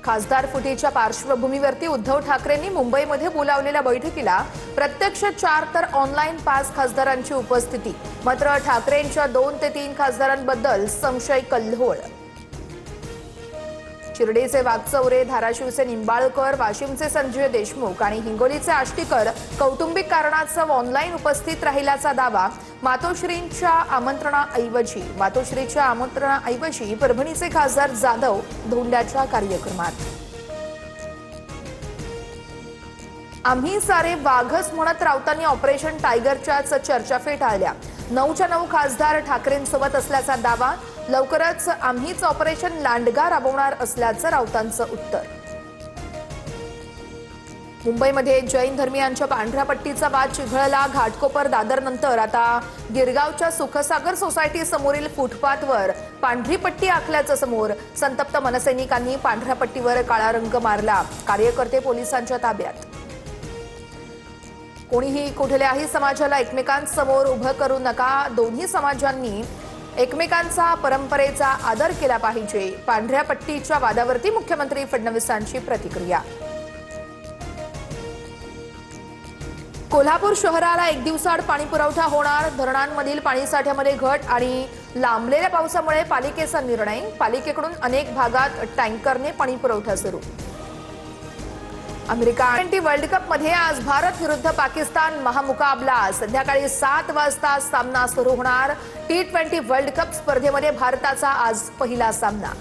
खासदार फुटीच्या पार्श्वभूमीवरती उद्धव ठाकरेंनी मुंबईमध्ये बोलावलेल्या बैठकीला प्रत्यक्ष 4 तर ऑनलाईन 5 खासदारांची उपस्थिती। मात्र ठाकरेंच्या 2 ते 3 खासदारांबद्दल संशय कल्लोळ। शिर्डीचे वाघचौरे, धाराशिवचे निंबाळकर, वाशिमचे संजय देशमुख आणि हिंगोलीचे आष्टीकर कौटुंबिक कारणास्तव ऑनलाईन उपस्थित राहिल्याचा दावा। मातोश्रीच्या आमंत्रणाऐवजी परभणीचे खासदार जाधव धोंड्याच्या कार्यक्रमात। आम्ही सारे वाघच म्हणत राऊतांनी ऑपरेशन टायगरच्याच चर्चा फेटाळल्या। 9च्या 9 खासदार ठाकरेंसोबत असल्याचा दावा। लवकरच आम्हीच ऑपरेशन लांडगा राबवणार असल्याचं राऊतांचं उत्तर। मुंबईमध्ये जैन धर्मीयांच्या पांढऱ्या पट्टीचा वाद चिघळला। घाटकोपर दादर नंतर आता गिरगावच्या सुखसागर सोसायटी समोरील फुटपाथवर पांढरी पट्टी आखल्याचं समोर। संतप्त मनसैनिकांनी पांढऱ्या पट्टीवर काळा रंग मारला। कार्यकर्ते पोलिसांच्या ताब्यात। कोणीही कुठल्याही समाजाला एकमेकांसमोर उभं करू नका। दोन्ही समाजांनी एकमेकांचा परंपरेचा आदर केला पाहिजे। पांढऱ्या पट्टीच्या वादावरती मुख्यमंत्री फडणवीसांची प्रतिक्रिया। कोल्हापूर शहराला 1 दिवसाआड पाणी पुरवठा होणार। धरणांमधील पाणीसाठ्यामध्ये घट आणि लांबलेल्या पावसामुळे पालिकेचा निर्णय। पालिकेकडून अनेक भागात टँकरने पाणी पुरवठा सुरू। अमेरिका टी20 वर्ल्ड कप मध्ये आज भारत विरुद्ध पाकिस्तान महामुकाबला। संध्याकाळी 7 वाजता सामना सुरू होणार। टी20 वर्ल्ड कप स्पर्धेमध्ये भारताचा आज पहिला सामना।